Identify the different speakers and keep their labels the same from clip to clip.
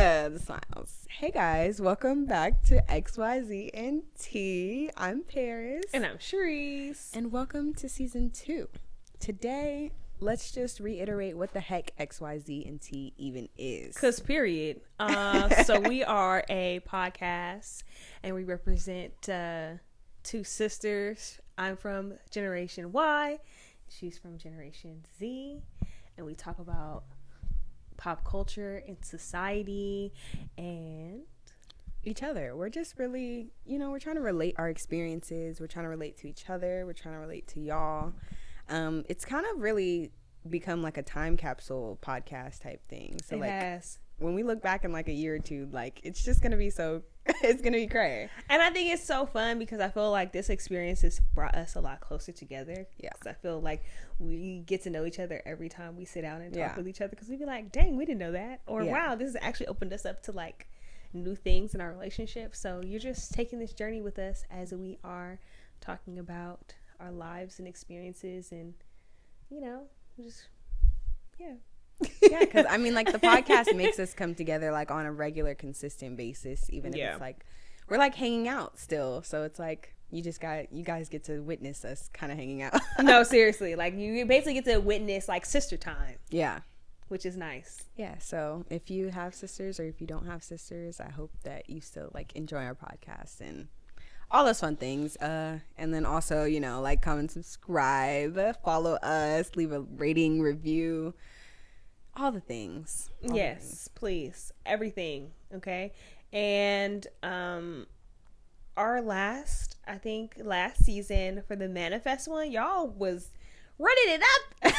Speaker 1: The smiles. Hey guys, welcome back to XYZ and Tea. I'm Perris.
Speaker 2: And I'm Sherise.
Speaker 1: And welcome to season 2. Today, let's just reiterate what the heck XYZ and Tea even is.
Speaker 2: Because period. So we are a podcast and we represent two sisters. I'm from Generation Y. She's from Generation Z. And we talk about pop culture and society and
Speaker 1: each other. We're just really, we're trying to relate our experiences. We're trying to relate to each other. We're trying to relate to y'all. It's kind of really become like a time capsule podcast type thing. So
Speaker 2: it has.
Speaker 1: When we look back in like a year or two, like it's just going to be it's going to be crazy.
Speaker 2: And I think it's so fun because I feel like this experience has brought us a lot closer together.
Speaker 1: Yeah.
Speaker 2: I feel like we get to know each other every time we sit down and talk with each other because we be like, dang, we didn't know that. Or wow, this has actually opened us up to like new things in our relationship. So you're just taking this journey with us as we are talking about our lives and experiences and, just,
Speaker 1: yeah, because I mean, like the podcast makes us come together like on a regular, consistent basis, even if it's like we're like hanging out still. So it's like you guys get to witness us kind of hanging out.
Speaker 2: No, seriously, like you basically get to witness like sister time.
Speaker 1: Yeah,
Speaker 2: which is nice.
Speaker 1: Yeah, so if you have sisters or if you don't have sisters, I hope that you still like enjoy our podcast and all those fun things. And then also, like, comment, subscribe, follow us, leave a rating, review. All the things.
Speaker 2: Yes, please. Everything. Okay. And our last season for the Manifest one, y'all was running it up.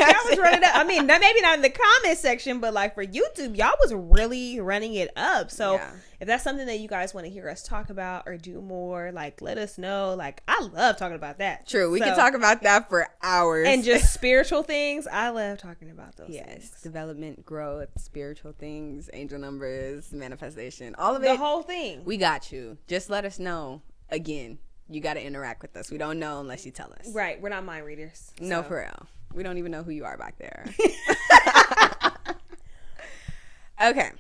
Speaker 2: Y'all was running up. I mean, maybe not in the comment section, but like for YouTube, y'all was really running it up. So if that's something that you guys want to hear us talk about or do more, like let us know. Like I love talking about that.
Speaker 1: True. We can talk about that for hours.
Speaker 2: And just spiritual things. I love talking about those things.
Speaker 1: Yes. Development, growth, spiritual things, angel numbers, manifestation, all of it.
Speaker 2: The whole thing.
Speaker 1: We got you. Just let us know. Again, you got to interact with us. We don't know unless you tell us.
Speaker 2: Right. We're not mind readers.
Speaker 1: No, for real. We don't even know who you are back there. Okay.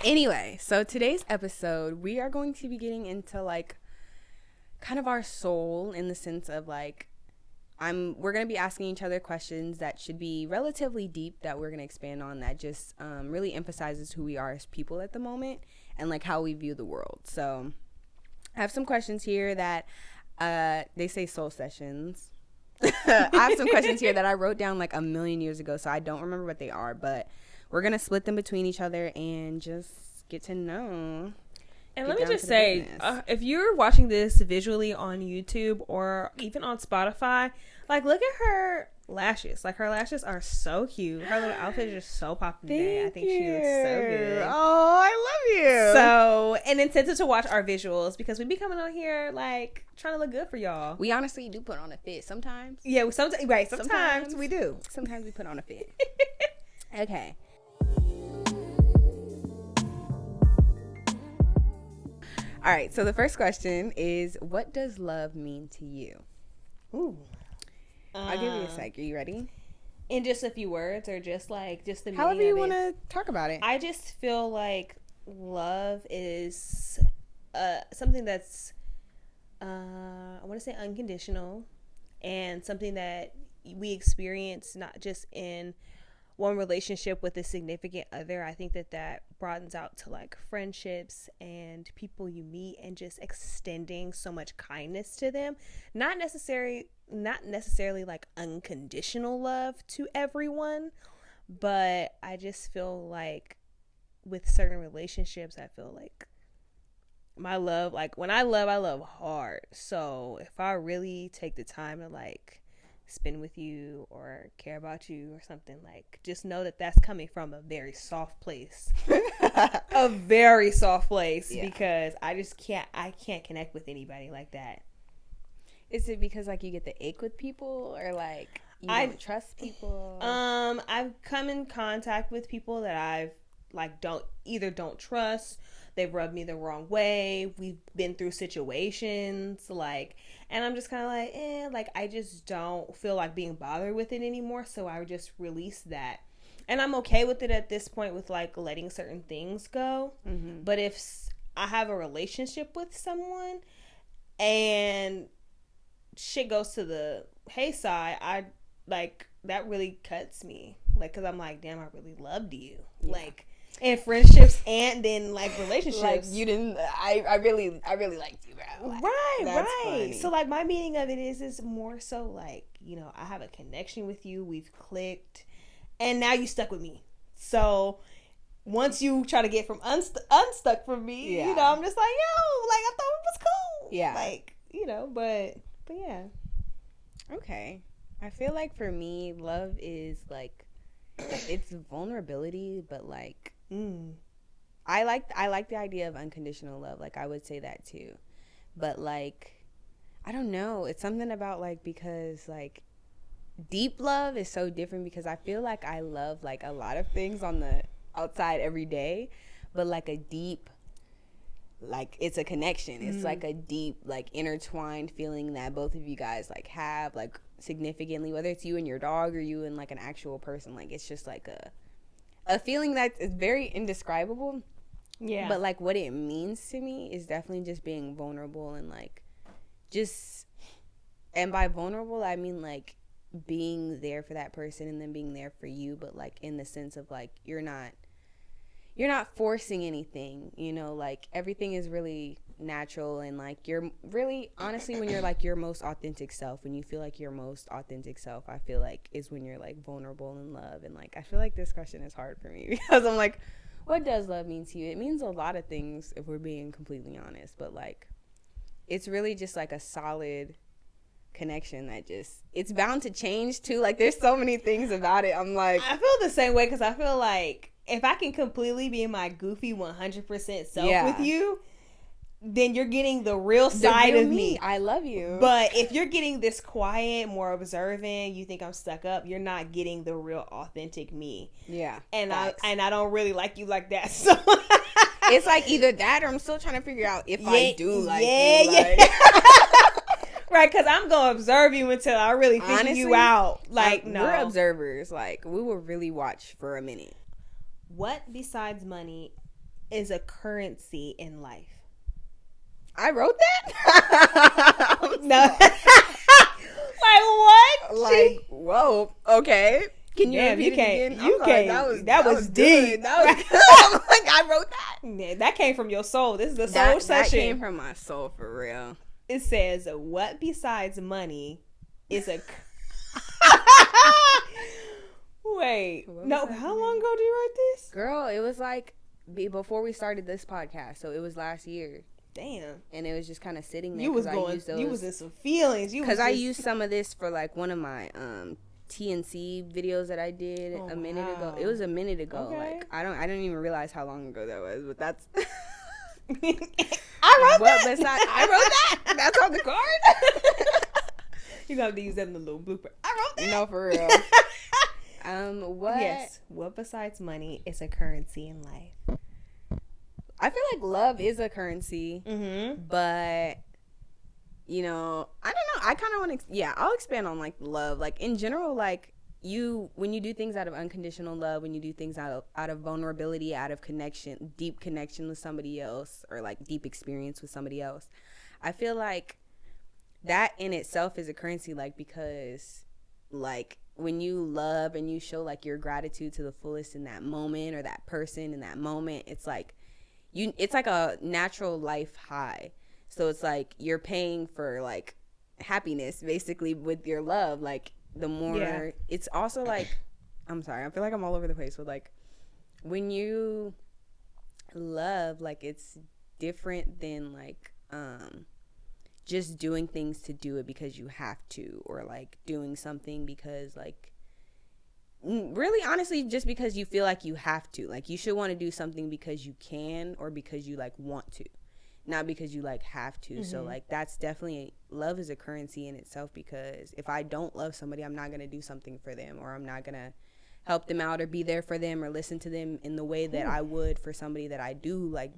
Speaker 1: Anyway, so today's episode, we are going to be getting into like kind of our soul in the sense of like we're going to be asking each other questions that should be relatively deep that we're going to expand on that just really emphasizes who we are as people at the moment and like how we view the world. So I have some questions here that they say soul sessions. I have some questions here that I wrote down like a million years ago, so I don't remember what they are, but we're going to split them between each other and just get to know.
Speaker 2: And let me just say, if you're watching this visually on YouTube or even on Spotify, like look at her lashes. Like her lashes are so cute. Her little outfit is just so popping today. I think she looks so good.
Speaker 1: Oh, I love you.
Speaker 2: So, and incentive to watch our visuals because we be coming on here like trying to look good for y'all.
Speaker 1: We honestly do put on a fit sometimes.
Speaker 2: Yeah, sometimes we do.
Speaker 1: Sometimes we put on a fit. Okay. All right, so the first question is, what does love mean to you?
Speaker 2: Ooh.
Speaker 1: I'll give you a sec. Are you ready?
Speaker 2: In just a few words or just the meaning
Speaker 1: however you want to talk about it.
Speaker 2: I just feel like love is something that's, I want to say unconditional and something that we experience not just in one relationship with a significant other. I think that broadens out to like friendships and people you meet and just extending so much kindness to them. Not necessarily like unconditional love to everyone, but I just feel like with certain relationships, I feel like my love, like when I love hard. So if I really take the time to like spend with you or care about you or something, like just know that that's coming from a very soft place. A very soft place. Because I can't connect with anybody like that.
Speaker 1: Is it because like you get the ache with people or like you don't trust people?
Speaker 2: I've come in contact with people that I've like don't trust. They've rubbed me the wrong way. We've been through situations like, and I'm just kind of like, like I just don't feel like being bothered with it anymore. So I would just release that. And I'm okay with it at this point with like letting certain things go.
Speaker 1: Mm-hmm.
Speaker 2: But if I have a relationship with someone and shit goes to the hey side, I like that really cuts me. Like, cause I'm like, damn, I really loved you. Yeah. Like, in friendships and then like relationships.
Speaker 1: Like you didn't. I really liked you, bro. Like,
Speaker 2: right.
Speaker 1: Funny.
Speaker 2: So like my meaning of it is more so like, you know, I have a connection with you. We've clicked, and now you stuck with me. So once you try to get from unstuck from me, you know, I'm just like, yo, like I thought it was cool.
Speaker 1: Yeah.
Speaker 2: Like, you know, but yeah.
Speaker 1: Okay. I feel like for me, love is like, it's vulnerability, but like, I like the idea of unconditional love. Like I would say that too, but like, I don't know. It's something about like, because like deep love is so different, because I feel like I love like a lot of things on the outside every day, but like a deep, like it's a connection. It's like a deep, like intertwined feeling that both of you guys like have like significantly, whether it's you and your dog or you and like an actual person. Like it's just like a feeling that is very indescribable. Yeah. But like what it means to me is definitely just being vulnerable and like just, and by vulnerable I mean like being there for that person and then being there for you, but like in the sense of like you're not forcing anything, you know, like everything is really natural, and like you're really, honestly, when you're like your most authentic self, when you feel like your most authentic self, I feel like is when you're like vulnerable in love. And like I feel like this question is hard for me because I'm like, what does love mean to you? It means a lot of things if we're being completely honest, but like it's really just like a solid connection that just, it's bound to change too. Like there's so many things about it. I'm like,
Speaker 2: I feel the same way, because I feel like if I can completely be my goofy 100% self with you, then you're getting the real side of me.
Speaker 1: I love you.
Speaker 2: But if you're getting this quiet, more observant, you think I'm stuck up, you're not getting the real authentic me.
Speaker 1: Yeah.
Speaker 2: And I don't really like you like that. So
Speaker 1: it's like either that or I'm still trying to figure out if I do like you. Like.
Speaker 2: Right, because I'm going to observe you until I really figure you out. Like, no.
Speaker 1: We're observers. Like, we will really watch for a minute.
Speaker 2: What besides money is a currency in life?
Speaker 1: I wrote that?
Speaker 2: No. Like, what?
Speaker 1: Like, whoa. Okay. Can you repeat it again?
Speaker 2: You can't. That was deep.
Speaker 1: That was good. I'm like, I wrote that.
Speaker 2: Yeah, that came from your soul. This is the soul session.
Speaker 1: That came from my soul, for real.
Speaker 2: It says, what besides money is a... Wait. No, how long ago did you write this?
Speaker 1: Girl, it was like before we started this podcast. So it was last year.
Speaker 2: Damn.
Speaker 1: And it was just kind of sitting there.
Speaker 2: You was in some feelings.
Speaker 1: Because I used some of this for like one of my TNC videos that I did a minute ago. It was a minute ago. Okay. Like I don't even realize how long ago that was, but that's...
Speaker 2: I wrote that.
Speaker 1: I wrote that. That's on the card.
Speaker 2: You gonna have to use that in the little blooper. I wrote that.
Speaker 1: No, for real. What?
Speaker 2: Yes. What besides money is a currency in life?
Speaker 1: I feel like love is a currency, but you know, I don't know. I kind of want to. Yeah, I'll expand on like love. Like in general, like when you do things out of unconditional love, when you do things out of vulnerability, out of connection, deep connection with somebody else, or like deep experience with somebody else, I feel like that in itself is a currency. Like because like when you love and you show like your gratitude to the fullest in that moment, or that person in that moment, it's like it's like a natural life high. So it's like you're paying for like happiness basically with your love. Like the more it's also like, I'm sorry, I feel like I'm all over the place with like when you love, like it's different than like just doing things to do it because you have to, or like doing something because like really honestly just because you feel like you have to. Like you should want to do something because you can, or because you like want to, not because you like have to. So like that's definitely, love is a currency in itself, because if I don't love somebody, I'm not going to do something for them, or I'm not going to help them out or be there for them or listen to them in the way that I would for somebody that I do like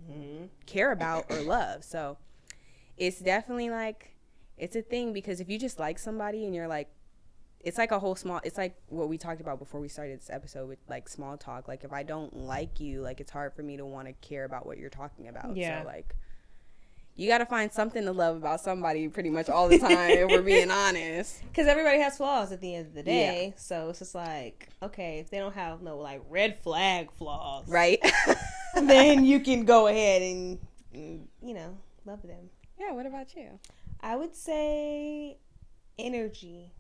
Speaker 1: care about or love. So it's definitely like, it's a thing, because if you just like somebody and you're like it's like a whole small, it's like what we talked about before we started this episode with like small talk. Like if I don't like you, like it's hard for me to want to care about what you're talking about.
Speaker 2: Yeah.
Speaker 1: So like you got to find something to love about somebody pretty much all the time if we're being honest.
Speaker 2: Because everybody has flaws at the end of the day.
Speaker 1: Yeah.
Speaker 2: So it's just like, okay, if they don't have no like red flag flaws.
Speaker 1: Right.
Speaker 2: Then you can go ahead and, you know, love them.
Speaker 1: Yeah. What about you?
Speaker 2: I would say energy.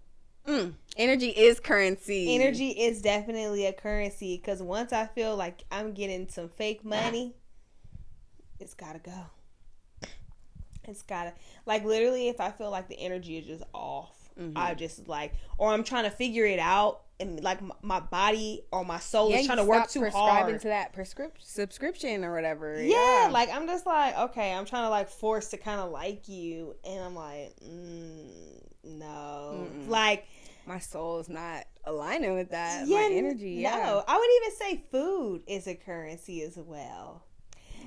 Speaker 1: Energy is currency.
Speaker 2: Energy is definitely a currency. Because once I feel like I'm getting some fake money, it's got to go. It's gotta, like, literally, if I feel like the energy is just off, I just like, or I'm trying to figure it out, and like my body or my soul is trying to work too hard
Speaker 1: to that subscription or whatever.
Speaker 2: Yeah, like I'm just like, okay, I'm trying to like force to kind of like you, and I'm like, no, like
Speaker 1: my soul is not aligning with that.
Speaker 2: Yeah,
Speaker 1: my energy.
Speaker 2: No, I would even say food is a currency as well.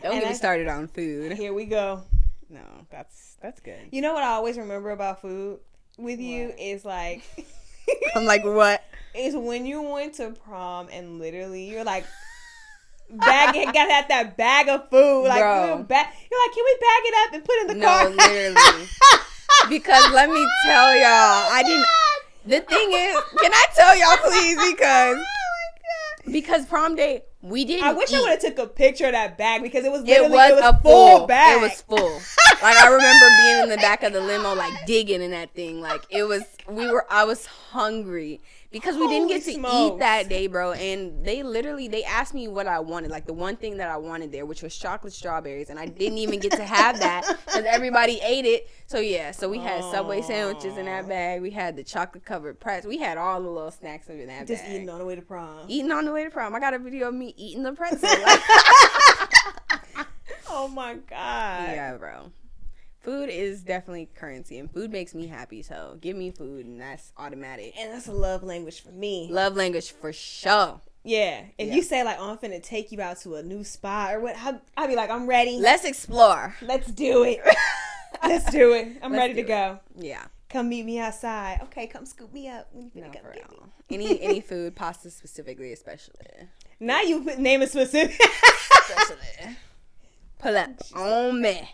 Speaker 1: Don't get me started on food.
Speaker 2: Here we go.
Speaker 1: No, that's good.
Speaker 2: You know what I always remember about food with you is like
Speaker 1: I'm like, what?
Speaker 2: Is when you went to prom and literally you're like got that bag of food, like you're like, can we bag it up and put it in the car?
Speaker 1: No, literally. Because let me tell y'all, I didn't. The thing is, can I tell y'all please? Because prom day, we didn't.
Speaker 2: I wish I would have took a picture of that bag because it was
Speaker 1: a
Speaker 2: full bag.
Speaker 1: It was full. Like I remember being in the back of the limo, like digging in that thing. Like it was. I was hungry because we didn't get to eat that day, bro. And they asked me what I wanted, like the one thing that I wanted there, which was chocolate strawberries, and I didn't even get to have that because everybody ate it. So yeah, so we had Subway sandwiches in that bag. We had the chocolate covered pretzel. We had all the little snacks in that bag.
Speaker 2: Just eating on the way to prom.
Speaker 1: I got a video of me eating the pretzel.
Speaker 2: Oh my god.
Speaker 1: Yeah, bro. Food is definitely currency, and food makes me happy. So give me food, and that's automatic.
Speaker 2: And that's a love language for me.
Speaker 1: Love language for sure.
Speaker 2: Yeah. If you say like, "Oh, I'm finna take you out to a new spot," or what, I'd be like, "I'm ready.
Speaker 1: Let's explore.
Speaker 2: Let's do it. Let's do it. I'm ready to go."
Speaker 1: Yeah.
Speaker 2: Come meet me outside. Okay, come scoop me up. When you finna come get me.
Speaker 1: Any food, pasta specifically, especially.
Speaker 2: Now you name it specific.
Speaker 1: Especially. Pull up on me.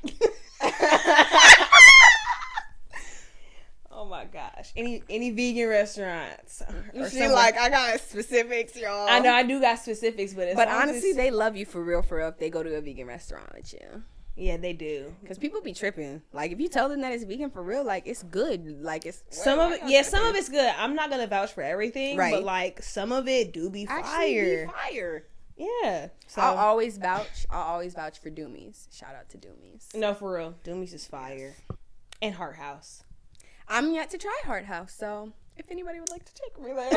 Speaker 2: Oh my gosh. Any vegan restaurants?
Speaker 1: I got specifics, y'all.
Speaker 2: I know I do got specifics, but
Speaker 1: honestly, they love you for real if they go to a vegan restaurant with you.
Speaker 2: Yeah, they do.
Speaker 1: Because people be tripping. Like, if you tell them that it's vegan for real, like, it's good. Like, it's...
Speaker 2: Some of it's good. I'm not going to vouch for everything, right. But, like, some of it do be fire.
Speaker 1: Actually be fire.
Speaker 2: Yeah. So
Speaker 1: I'll always vouch for Doomies. Shout out to Doomies.
Speaker 2: No, for real. Doomies is fire. And Heart House.
Speaker 1: I'm yet to try Heart House, so if anybody would like to take me there.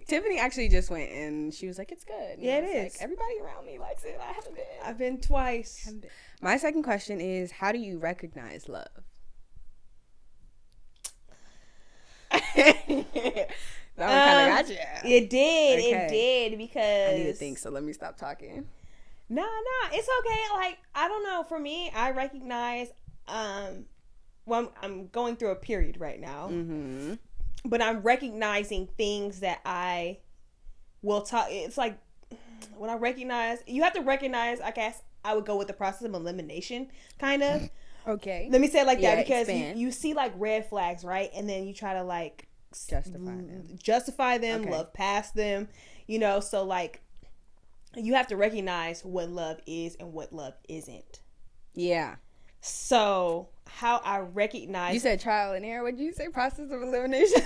Speaker 1: Tiffany actually just went and she was like, it's good. And
Speaker 2: yeah, it is.
Speaker 1: Like, everybody around me likes it. I haven't been.
Speaker 2: I've been twice.
Speaker 1: My second question is, how do you recognize love? That one kind of got you.
Speaker 2: It did. Okay. It did because
Speaker 1: I need to think, so let me stop talking.
Speaker 2: No, it's okay. Like, I don't know. For me, I recognize, well, I'm going through a period right now. Mm-hmm. But I'm recognizing things that I will talk. It's like when I recognize, you have to recognize, I guess I would go with the process of elimination, kind of.
Speaker 1: Okay.
Speaker 2: Let me say it like that because you see like red flags, right? And then you try to like justify them, okay. Love past them, you know? So like you have to recognize what love is and what love isn't. Yeah. So how I recognize...
Speaker 1: You said trial and error. What did you say? Process of elimination?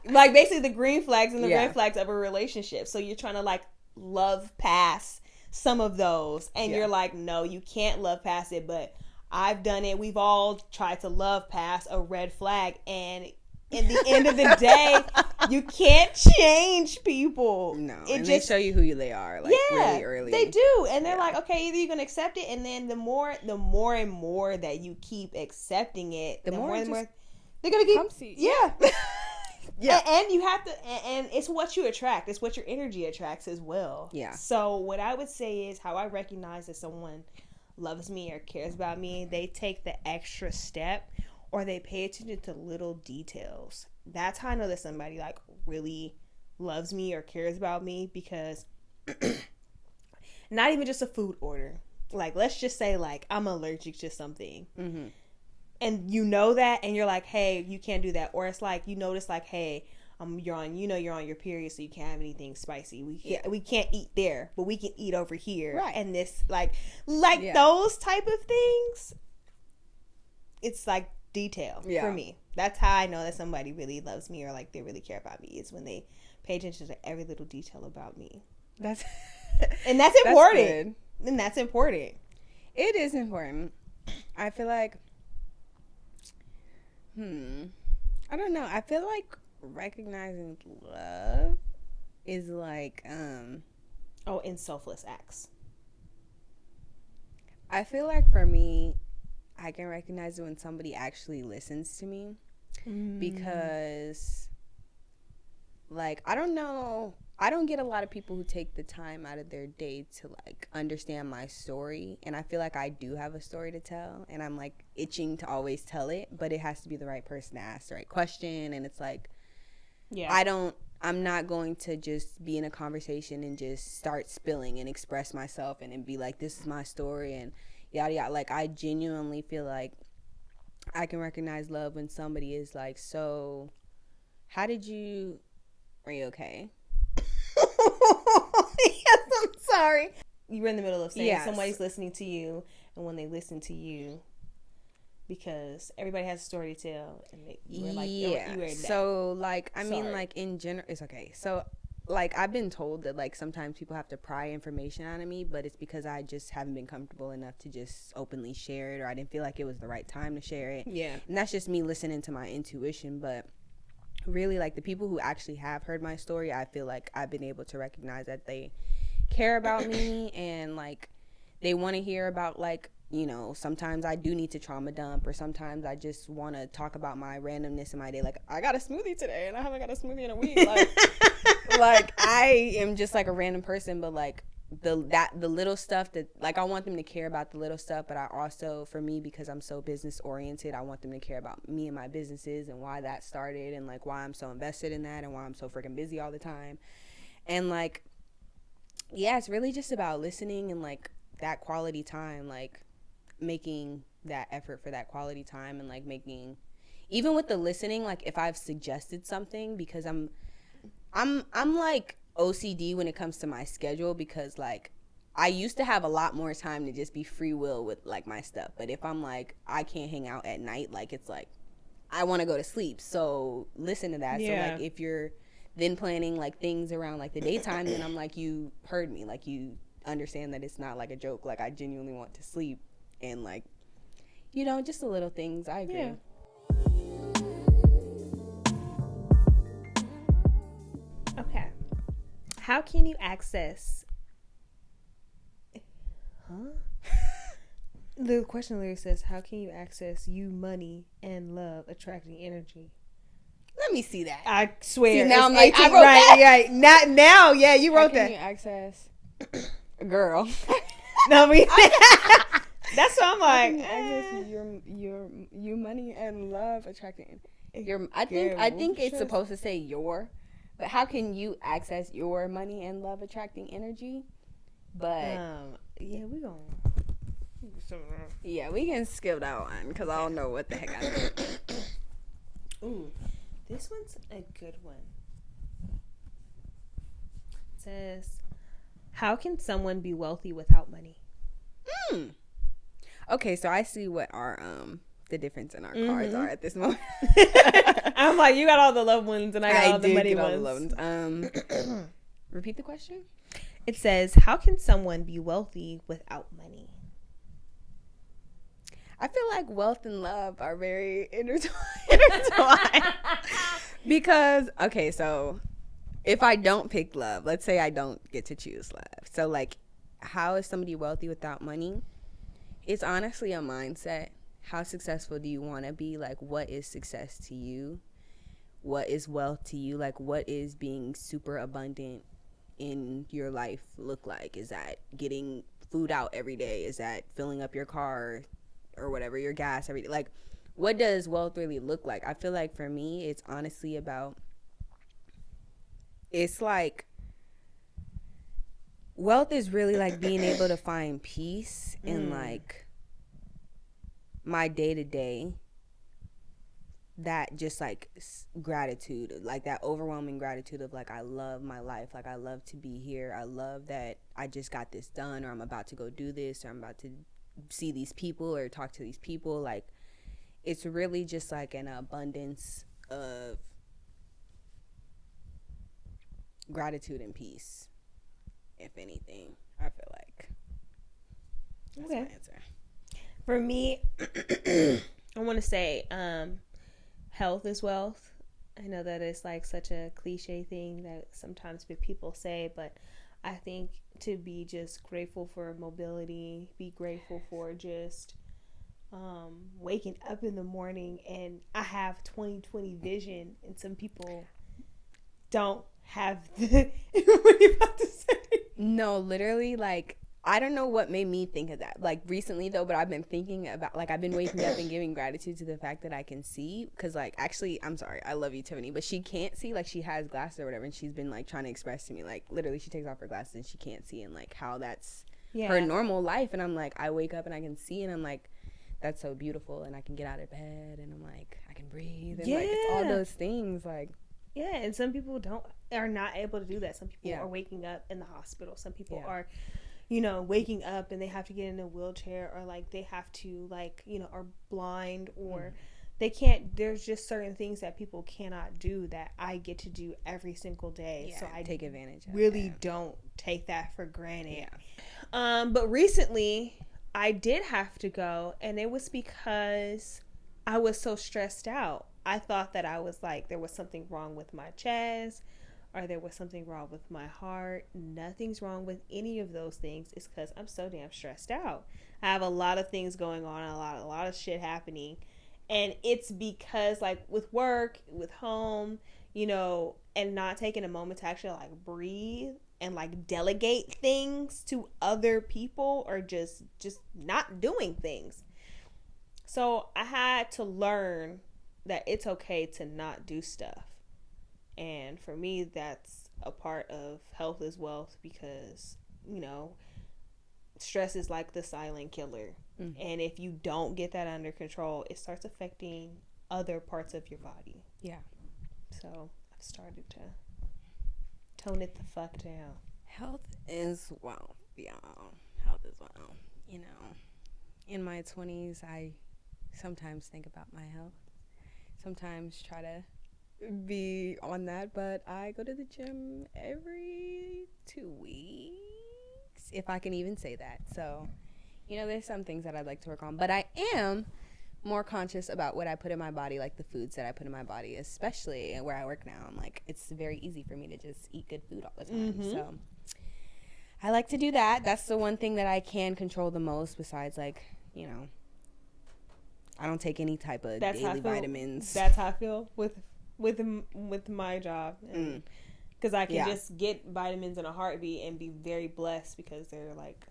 Speaker 2: Like basically the green flags and the red flags of a relationship. So you're trying to like love past some of those. And you're like, no, you can't love past it. But I've done it. We've all tried to love past a red flag. And at the end of the day, you can't change people.
Speaker 1: No, they show you who they are, like really early.
Speaker 2: They do, and they're like, okay, either you're gonna accept it, and then the more and more that you keep accepting it, the more and more they're gonna keep. Yeah, yeah. And you have to, and it's what you attract. It's what your energy attracts as well. Yeah. So what I would say is how I recognize that someone loves me or cares about me. They take the extra step. or they pay attention to little details. That's how I know that somebody like really loves me or cares about me, because not even just a food order. Like, let's just say like I'm allergic to something. Mm-hmm. And you know that, and you're like, hey, you can't do that. Or it's like, you notice like, hey, you're on your period, so you can't have anything spicy. We can't eat there, but we can eat over here.
Speaker 1: Right.
Speaker 2: And this like those type of things, it's like detail for me. That's how I know that somebody really loves me, or like they really care about me, is when they pay attention to every little detail about me.
Speaker 1: That's
Speaker 2: important. And that's important.
Speaker 1: It is important. I feel like I don't know. I feel like recognizing love is like
Speaker 2: in selfless acts.
Speaker 1: I feel like for me, I can recognize it when somebody actually listens to me, because like I don't know, I don't get a lot of people who take the time out of their day to like understand my story, and I feel like I do have a story to tell, and I'm like itching to always tell it, but it has to be the right person to ask the right question. And it's like, I'm not going to just be in a conversation and just start spilling and express myself and be like, this is my story and yada yada. Like, I genuinely feel like I can recognize love when somebody is like, so are you okay?
Speaker 2: Yes, I'm sorry. You were in the middle of saying somebody's listening to you, and when they listen to you, because everybody has a story to tell, and you were like, you were that.
Speaker 1: So like, I mean, like in general, it's okay. So like, I've been told that like sometimes people have to pry information out of me, but it's because I just haven't been comfortable enough to just openly share it, or I didn't feel like it was the right time to share it.
Speaker 2: Yeah,
Speaker 1: and that's just me listening to my intuition. But really, like, the people who actually have heard my story, I feel like I've been able to recognize that they care about me, and like they want to hear about, like, you know, sometimes I do need to trauma dump, or sometimes I just want to talk about my randomness in my day. Like, I got a smoothie today and I haven't got a smoothie in a week. Like, like I am just like a random person, but like the little stuff that, like, I want them to care about the little stuff, but I also, for me, because I'm so business oriented, I want them to care about me and my businesses and why that started, and like why I'm so invested in that, and why I'm so freaking busy all the time. And like, yeah, it's really just about listening, and like that quality time, like making that effort for that quality time, and like making, even with the listening, like if I've suggested something, because I'm like OCD when it comes to my schedule, because like I used to have a lot more time to just be free will with like my stuff, but if I'm like, I can't hang out at night, like it's like I want to go to sleep, so listen to that. So like, if you're then planning like things around like the daytime, then I'm like, you heard me, like you understand that it's not like a joke, like I genuinely want to sleep, and like, you know, just the little things. I agree.
Speaker 2: Okay. How can you access... The question literally says, how can you access you, money, and love attracting energy?
Speaker 1: Let me see that.
Speaker 2: I swear.
Speaker 1: See, now I'm like, I wrote
Speaker 2: that. Right. Not now. Yeah, you wrote that.
Speaker 1: How can you access... Girl.
Speaker 2: No, that's what I'm like.
Speaker 1: Access your money and love attracting your... I think it's supposed to say your... But how can you access your money and love attracting energy? But
Speaker 2: yeah, we gonna...
Speaker 1: Yeah, we can skip that one, because I don't know what the heck I did.
Speaker 2: Ooh, this one's a good one. It says, how can someone be wealthy without money?
Speaker 1: Okay, so I see what our the difference in our cards are at this moment.
Speaker 2: I'm like, you got all the loved ones, and I got all the money ones.
Speaker 1: All the loved ones. Repeat the question.
Speaker 2: It says, how can someone be wealthy without money?
Speaker 1: I feel like wealth and love are very intertwined. Because, okay, so if I don't pick love, let's say I don't get to choose love. So like, how is somebody wealthy without money? It's honestly a mindset. How successful do you want to be? Like, what is success to you? What is wealth to you? Like, what is being super abundant in your life look like? Is that getting food out every day? Is that filling up your car or whatever, your gas every day? Like, what does wealth really look like? I feel like for me, it's honestly about, it's like, wealth is really like being able to find peace in like my day to day. That just like gratitude, like that overwhelming gratitude of like, I love my life. Like, I love to be here. I love that I just got this done, or I'm about to go do this, or I'm about to see these people or talk to these people. Like, it's really just like an abundance of gratitude and peace, if anything. I feel like that's my answer.
Speaker 2: For me, I want to say health is wealth. I know that it's like such a cliche thing that sometimes people say, but I think to be just grateful for mobility, be grateful for just waking up in the morning, and I have 20/20 vision, and some people don't have the what are you about to say?
Speaker 1: No, literally, like, I don't know what made me think of that, like, recently, though, but I've been thinking about, like, I've been waking up and giving gratitude to the fact that I can see, because, like, actually, I'm sorry, I love you, Tiffany, but she can't see, like, she has glasses or whatever, and she's been, like, trying to express to me, like, literally, she takes off her glasses and she can't see, and, like, how that's her normal life, and I'm, like, I wake up and I can see, and I'm, like, that's so beautiful, and I can get out of bed, and I'm, like, I can breathe, and, like, it's all those things, like.
Speaker 2: Yeah, and some people are not able to do that. Some people are waking up in the hospital. Some people are, waking up and they have to get in a wheelchair, or like they have to, like, are blind, or they can't. There's just certain things that people cannot do that I get to do every single day.
Speaker 1: Yeah,
Speaker 2: so I
Speaker 1: take advantage of it.
Speaker 2: Really don't take that for granted. Yeah. But recently I did have to go, and it was because I was so stressed out. I thought that I was like, there was something wrong with my chest, or there was something wrong with my heart. Nothing's wrong with any of those things. It's because I'm so damn stressed out. I have a lot of things going on, a lot of shit happening. And it's because, like, with work, with home, and not taking a moment to actually, like, breathe and, like, delegate things to other people, or just not doing things. So I had to learn that it's okay to not do stuff. And for me, that's a part of health is wealth, because, stress is like the silent killer. Mm-hmm. And if you don't get that under control, it starts affecting other parts of your body. Yeah. So I've started to tone it the fuck down.
Speaker 1: Health is wealth, y'all. Health is wealth. In my 20s, I sometimes think about my health. Sometimes try to be on that, but I go to the gym every 2 weeks, if I can even say that. So, there's some things that I'd like to work on, but I am more conscious about what I put in my body, like the foods that I put in my body, especially where I work now. I'm like, it's very easy for me to just eat good food all the time. Mm-hmm. So I like to do that. That's the one thing that I can control the most, besides, like, I don't take any type of daily vitamins.
Speaker 2: That's how I feel with my job, because I can just get vitamins in a heartbeat and be very blessed, because they're like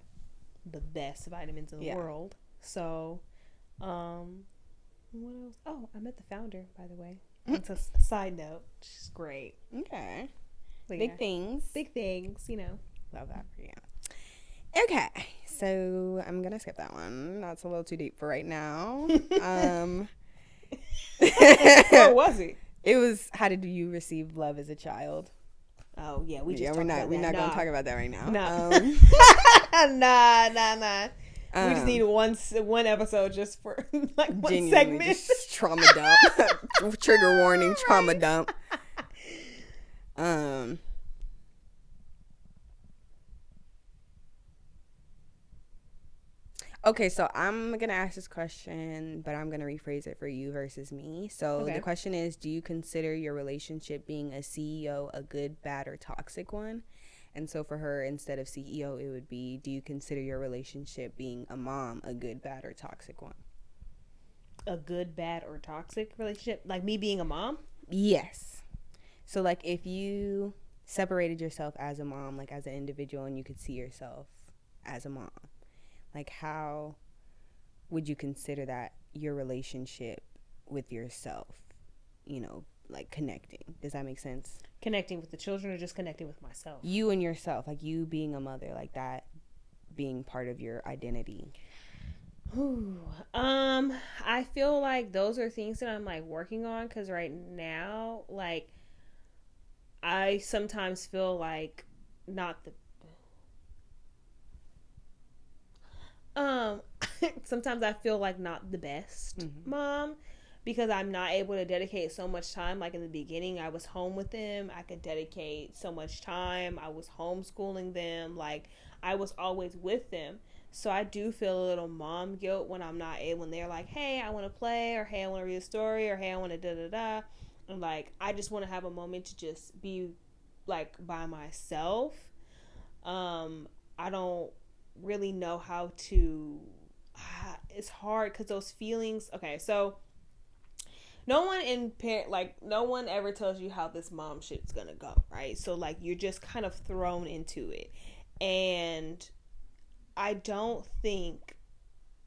Speaker 2: the best vitamins in the world. So, what else? Oh, I met the founder, by the way. It's a side note. She's great.
Speaker 1: Okay. Big things.
Speaker 2: Love that for you.
Speaker 1: Okay, so I'm gonna skip that one. That's a little too deep for right now.
Speaker 2: What was it?
Speaker 1: It was, how did you receive love as a child?
Speaker 2: Oh yeah, we're not
Speaker 1: gonna talk about that right now.
Speaker 2: No. Nah. We just need one episode just for like one segment.
Speaker 1: Just trauma dump. Trigger warning, trauma dump. Okay, so I'm going to ask this question, but I'm going to rephrase it for you versus me. So The question is, do you consider your relationship being a CEO a good, bad, or toxic one? And so for her, instead of CEO, it would be, do you consider your relationship being a mom a good, bad, or toxic one?
Speaker 2: A good, bad, or toxic relationship? Like me being a mom?
Speaker 1: Yes. So, like, if you separated yourself as a mom, like as an individual, and you could see yourself as a mom, like, how would you consider that your relationship with yourself, you know, like connecting. Does that make sense?
Speaker 2: Connecting with the children or just connecting with myself?
Speaker 1: You and yourself, like you being a mother, like that being part of your identity.
Speaker 2: I feel like those are things that I'm like working on, because right now, like, I sometimes feel like not the sometimes I feel like not the best mom, because I'm not able to dedicate so much time. Like in the beginning, I was home with them. I could dedicate so much time. I was homeschooling them. Like, I was always with them. So I do feel a little mom guilt when I'm not able, when they're like, hey, I want to play, or hey, I want to read a story, or hey, I want to da-da-da. And like, I just want to have a moment to just be like by myself. I don't really know how to, it's hard because those feelings, okay, so no one ever tells you how this mom shit's gonna go, right? So like, you're just kind of thrown into it, and I don't think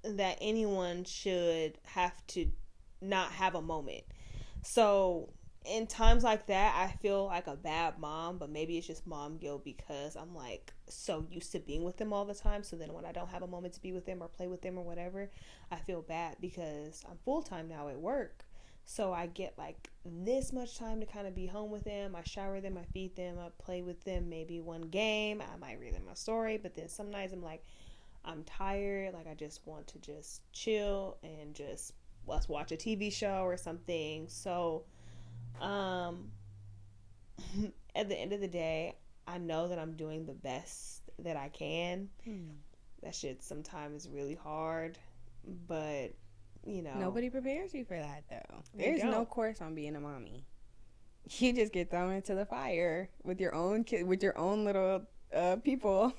Speaker 2: that anyone should have to not have a moment. So in times like that, I feel like a bad mom, but maybe it's just mom guilt because I'm like so used to being with them all the time. So then when I don't have a moment to be with them or play with them or whatever, I feel bad because I'm full-time now at work. So I get like this much time to kind of be home with them. I shower them, I feed them, I play with them, maybe one game. I might read them a story, but then some nights I'm like, I'm tired. Like, I just want to just chill and just let's watch a TV show or something. So at the end of the day, I know that I'm doing the best that I can. That shit sometimes is really hard, but you know,
Speaker 1: nobody prepares you for that though. There's no course on being a mommy. You just get thrown into the fire with your own kid, with your own little people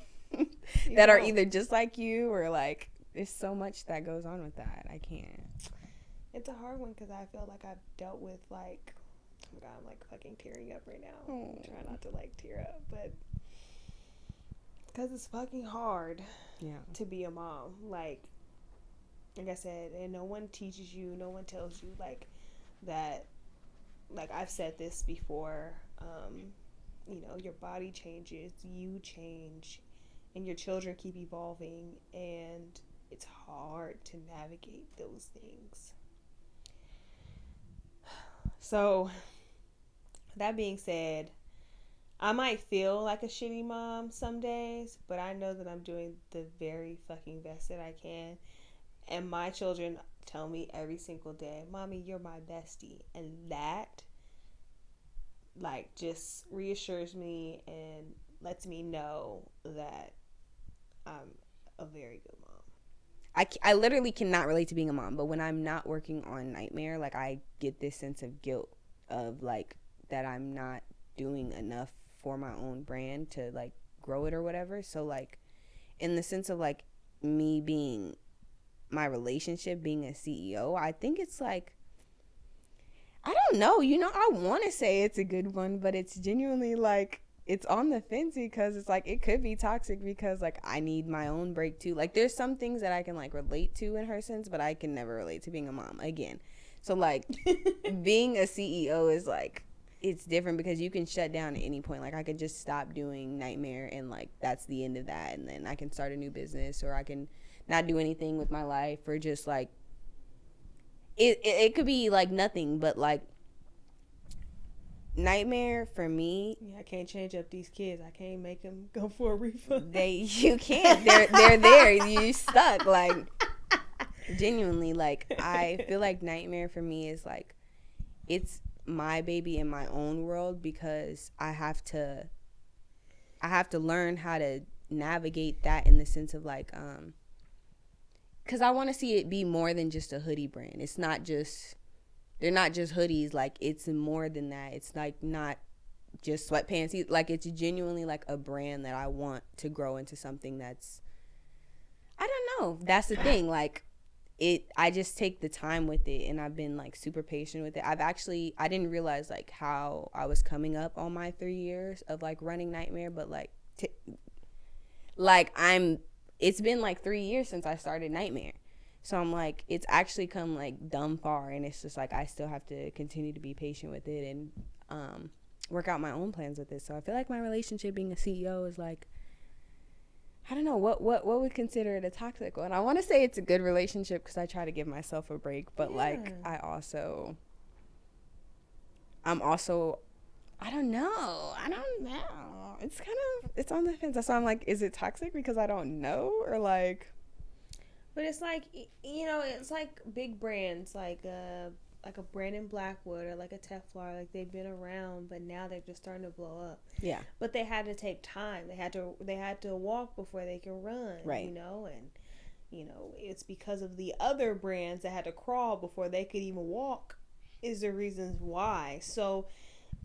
Speaker 1: that are either just like you or like, there's so much that goes on with that. I can't.
Speaker 2: It's a hard one because I feel like I've dealt with like, oh my god, I'm like fucking tearing up right now. I'm trying not to like tear up, but because it's fucking hard to be a mom. Like I said, and no one teaches you, no one tells you like that. Like I've said this before, you know, your body changes, you change, and your children keep evolving, and it's hard to navigate those things. So, that being said, I might feel like a shitty mom some days, but I know that I'm doing the very fucking best that I can. And my children tell me every single day, Mommy, you're my bestie. And that, like, just reassures me and lets me know that I'm a very good mom.
Speaker 1: I literally cannot relate to being a mom, but when I'm not working on Nightmare, like, I get this sense of guilt of, like, that I'm not doing enough for my own brand to, like, grow it or whatever. So, like, in the sense of, like, me being, my relationship being a CEO, I think it's, like, I don't know, you know, I want to say it's a good one, but it's genuinely, like, it's on the fence because it's like it could be toxic because like I need my own break too. Like there's some things that I can like relate to in her sense, but I can never relate to being a mom again. So like being a CEO is like, it's different because you can shut down at any point. Like I could just stop doing Nightmare and like that's the end of that, and then I can start a new business, or I can not do anything with my life, or just like it could be like nothing, but like Nightmare for me,
Speaker 2: I can't change up these kids. I can't make them go for a refund.
Speaker 1: You can't. They're there. You stuck. Like genuinely, like I feel like Nightmare for me is like it's my baby in my own world because I have to learn how to navigate that in the sense of like because I want to see it be more than just a hoodie brand. It's not just. They're not just hoodies, like, it's more than that. It's, like, not just sweatpants. Like, it's genuinely, like, a brand that I want to grow into something that's, I don't know. That's the thing. Like, I just take the time with it, and I've been, like, super patient with it. I didn't realize, like, how I was coming up on my 3 years of, like, running Nightmare, but, like, it's been, like, 3 years since I started Nightmare. So I'm like, it's actually come like dumb far, and it's just like I still have to continue to be patient with it and work out my own plans with it. So I feel like my relationship being a CEO is like, I don't know what would consider it a toxic one. I want to say it's a good relationship because I try to give myself a break, but like I'm also I don't know. It's on the fence. That's why I'm like, is it toxic because I don't know, or like.
Speaker 2: But it's like, you know, it's like big brands like a Brandon Blackwood or like a Teflar, like they've been around, but now they're just starting to blow up.
Speaker 1: Yeah.
Speaker 2: But they had to take time. They had to walk before they can run.
Speaker 1: Right.
Speaker 2: You know, and you know it's because of the other brands that had to crawl before they could even walk is the reasons why. So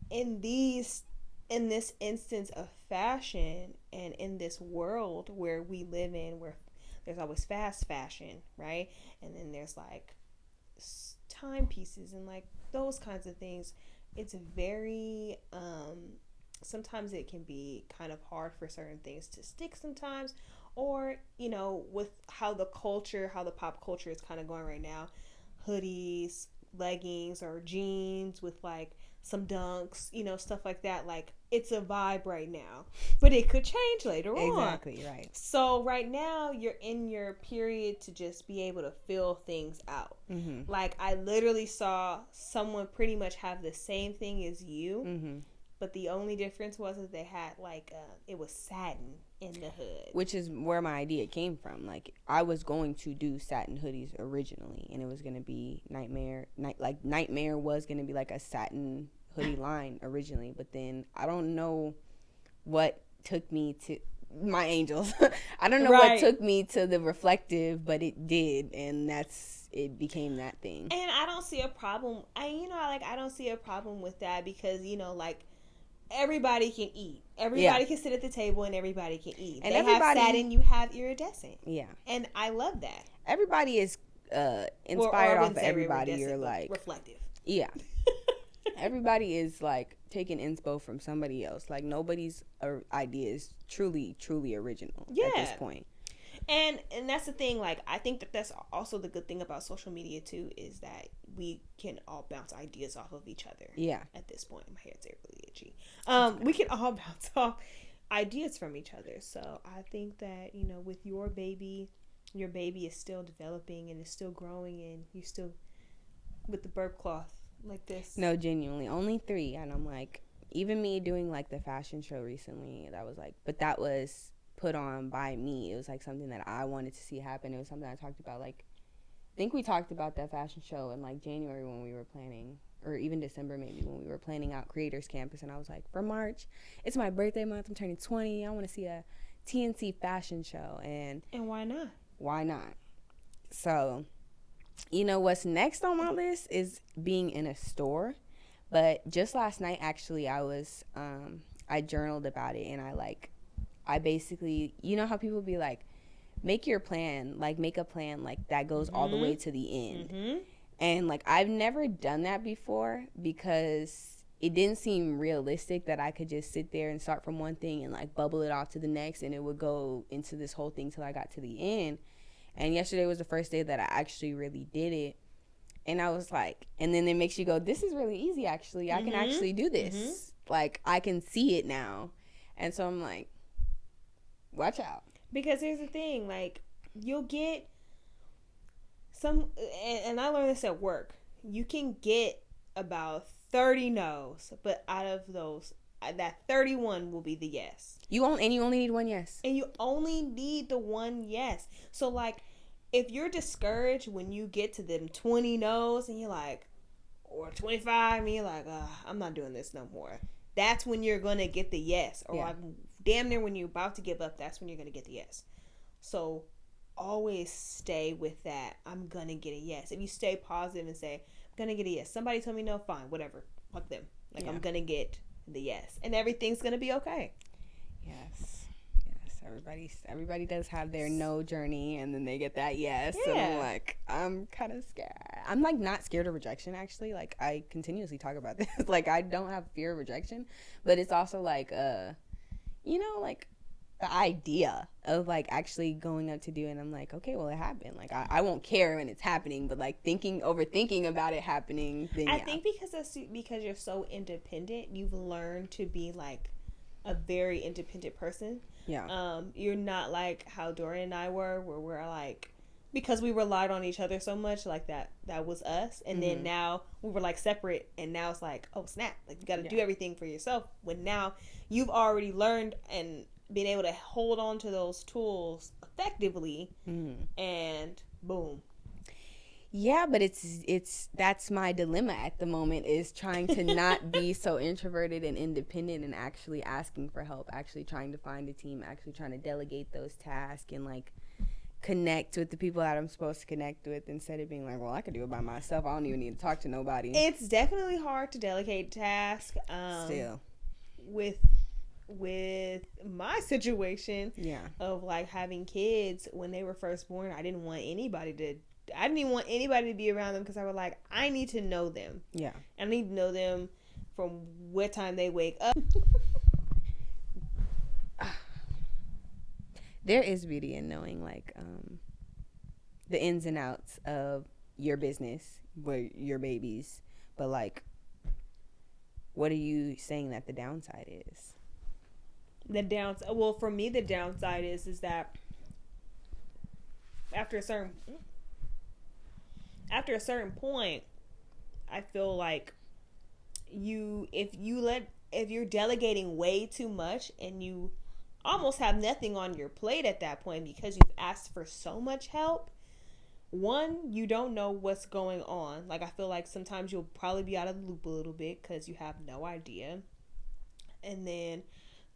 Speaker 2: in this instance of fashion and in this world where we live in, where there's always fast fashion, right? And then there's like timepieces and like those kinds of things. It's very sometimes it can be kind of hard for certain things to stick sometimes, or you know, with how the pop culture is kind of going right now, hoodies, leggings, or jeans with like some dunks, you know, stuff like that. Like, it's a vibe right now, but it could change later on.
Speaker 1: Exactly, right.
Speaker 2: So right now you're in your period to just be able to fill things out. Mm-hmm. Like, I literally saw someone pretty much have the same thing as you, mm-hmm. but the only difference was that they had like it was satin in the hood,
Speaker 1: which is where my idea came from. Like, I was going to do satin hoodies originally, and it was going to be Nightmare was going to be like a satin hoodie line originally, but then I don't know what took me to my angels. I don't know what took me to the reflective, but it did, and it became that thing.
Speaker 2: And I don't see a problem. I don't see a problem with that because, you know, like, everybody can eat. Everybody can sit at the table and everybody can eat. And they have satin, you have iridescent. Yeah. And I love that.
Speaker 1: Everybody is inspired off of everybody. You're like
Speaker 2: reflective.
Speaker 1: Yeah. Everybody is like taking inspo from somebody else. Like, nobody's idea is truly original at this point.
Speaker 2: And that's the thing. Like, I think that's also the good thing about social media too, is that we can all bounce ideas off of each other. Yeah. At this point, my hair's really itchy. We can all bounce off ideas from each other. So I think that, you know, with your baby is still developing and is still growing, and you still with the burp cloth like this.
Speaker 1: No, genuinely, only 3, and I'm like, even me doing like the fashion show recently, that was like, but that was put on by me. It was like something that I wanted to see happen. It was something I talked about, like, I think we talked about that fashion show in like January when we were planning, or even December maybe, when we were planning out Creators Campus, and I was like, for March, it's my birthday month, I'm turning 20, I want to see a TNC fashion show. And why not? So, you know, what's next on my list is being in a store. But just last night, actually, I was I journaled about it, and I basically, you know how people be like, make a plan like that goes all the way to the end. Mm-hmm. And like, I've never done that before because it didn't seem realistic that I could just sit there and start from one thing and like bubble it off to the next, and it would go into this whole thing till I got to the end. And yesterday was the first day that I actually really did it. And I was like, and then it makes you go, this is really easy, actually. I can actually do this. Mm-hmm. Like, I can see it now. And so I'm like, watch out.
Speaker 2: Because here's the thing, like, you'll get some, and I learned this at work, you can get about 30 no's, but out of those, that 31 will be the yes.
Speaker 1: You only need one yes.
Speaker 2: And you only need the one yes. So, like, if you're discouraged when you get to them 20 no's and you're like, or 25, and you're like, I'm not doing this no more, that's when you're going to get the yes. Or like, damn near when you're about to give up, that's when you're going to get the yes. So always stay with that. I'm going to get a yes. If you stay positive and say, I'm going to get a yes. Somebody told me no, fine, whatever. Fuck them. Like, I'm going to get the yes. And everything's going to be okay.
Speaker 1: Yes. Everybody does have their no journey, and then they get that yes. Yeah. And I'm like, I'm kind of scared. I'm like not scared of rejection, actually. Like, I continuously talk about this. Like, I don't have fear of rejection, but it's also like, you know, like, the idea of like actually going up to do it, and I'm like, okay, well, it happened. Like I won't care when it's happening, but like overthinking about it happening, then
Speaker 2: I think because you're so independent, you've learned to be like a very independent person.
Speaker 1: Yeah.
Speaker 2: You're not like how Dorian and I were, where we're like, because we relied on each other so much, like that was us. And then now we were like separate, and now it's like, oh snap, like you got to do everything for yourself. When now you've already learned and been able to hold on to those tools effectively, and boom.
Speaker 1: Yeah, but it's that's my dilemma at the moment, is trying to not be so introverted and independent, and actually asking for help, actually trying to find a team, actually trying to delegate those tasks, and like connect with the people that I'm supposed to connect with, instead of being like, well, I could do it by myself. I don't even need to talk to nobody.
Speaker 2: It's definitely hard to delegate tasks.
Speaker 1: Still,
Speaker 2: with my situation, of like having kids when they were first born, I didn't even want anybody to be around them, because I was like, I need to know them.
Speaker 1: Yeah.
Speaker 2: I need to know them from what time they wake up.
Speaker 1: There is beauty in knowing like the ins and outs of your business, your babies, but like, what are you saying that the downside is?
Speaker 2: Well, for me, the downside is that after a certain point, I feel like if you're delegating way too much, and you almost have nothing on your plate at that point because you've asked for so much help. One, you don't know what's going on. Like, I feel like sometimes you'll probably be out of the loop a little bit because you have no idea. And then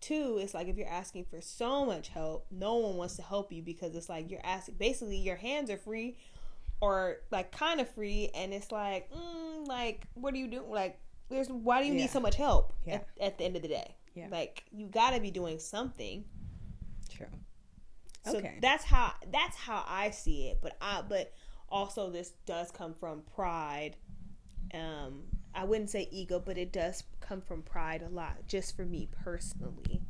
Speaker 2: two, it's like if you're asking for so much help, no one wants to help you, because it's like you're asking, basically your hands are free, or like kind of free, and it's like, like, what do you do? Like, why do you need so much help at the end of the day? Yeah. Like, you gotta be doing something.
Speaker 1: True.
Speaker 2: So that's how I see it. But also this does come from pride. I wouldn't say ego, but it does come from pride a lot, just for me personally.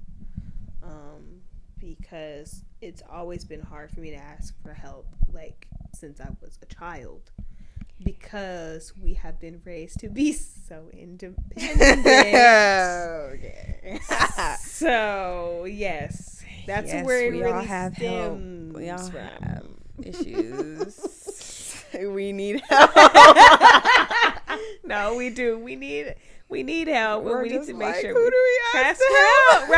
Speaker 2: Because it's always been hard for me to ask for help, like, since I was a child. Because we have been raised to be so independent.
Speaker 1: Okay.
Speaker 2: So, yes. That's where it really stems.
Speaker 1: We all
Speaker 2: from.
Speaker 1: have issues. We need help.
Speaker 2: No, we do. We need help. We need to make sure
Speaker 1: who do we ask
Speaker 2: help?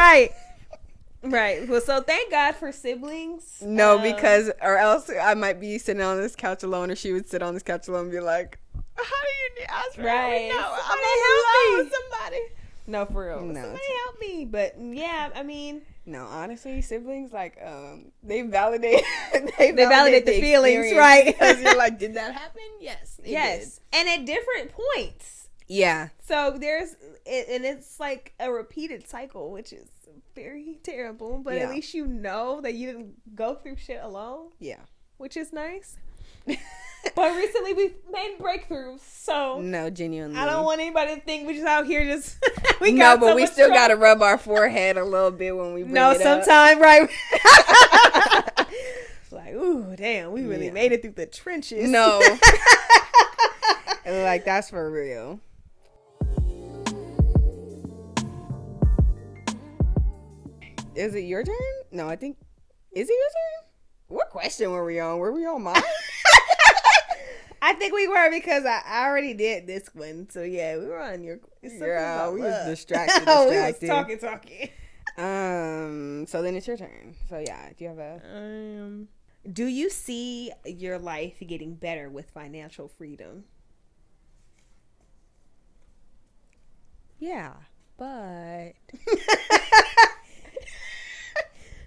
Speaker 2: Right. Well, so thank God for siblings.
Speaker 1: No, because or else I might be sitting on this couch alone, or she would sit on this couch alone and be like, how do you ask for help? No, I'm in love with somebody.
Speaker 2: No, for real.
Speaker 1: No,
Speaker 2: somebody help me. But yeah, I mean,
Speaker 1: no, honestly, siblings, like, they validate
Speaker 2: the feelings, right?
Speaker 1: Because you're like, did that happen? Yes.
Speaker 2: Yes. And at different points.
Speaker 1: Yeah.
Speaker 2: So it's like a repeated cycle, which is very terrible, but at least you know that you didn't go through shit alone.
Speaker 1: Yeah.
Speaker 2: Which is nice. But recently we've made breakthroughs, so
Speaker 1: no, genuinely,
Speaker 2: I don't want anybody to think we just out here just
Speaker 1: we still gotta rub our forehead a little bit when we bring it up.
Speaker 2: Sometime, right? Like, ooh, damn, we really made it through the trenches.
Speaker 1: No. Like, that's for real. Is it your turn? No, I think. Is it your turn? What question were we on? Were we on mine?
Speaker 2: I think we were, because I already did this one. So yeah, we were on your.
Speaker 1: Yeah, we was distracted.
Speaker 2: We was talking.
Speaker 1: So then it's your turn. So yeah, do you have a?
Speaker 2: Do you see your life getting better with financial freedom?
Speaker 1: Yeah, but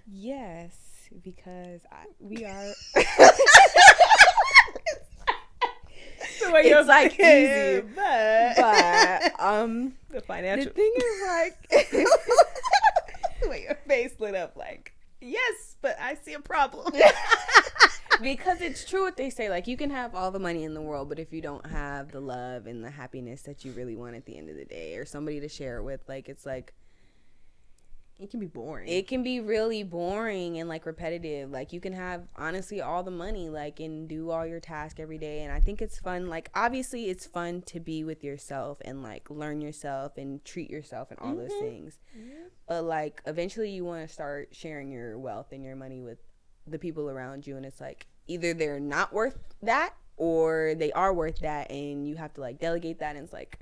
Speaker 1: yes, because we are. It's like easy, but
Speaker 2: the financial.
Speaker 1: The thing is, like,
Speaker 2: the way your face lit up, like, yes, but I see a problem.
Speaker 1: Because it's true what they say, like, you can have all the money in the world, but if you don't have the love and the happiness that you really want at the end of the day, or somebody to share it with, like, it's like,
Speaker 2: It can be boring.
Speaker 1: It can be really boring and like repetitive. Like you can have honestly all the money like and do all your tasks every day, and I think it's fun. Like obviously it's fun to be with yourself and like learn yourself and treat yourself and all those things. But like eventually you want to start sharing your wealth and your money with the people around you, and it's like either they're not worth that or they are worth that, and you have to like delegate that. And it's like,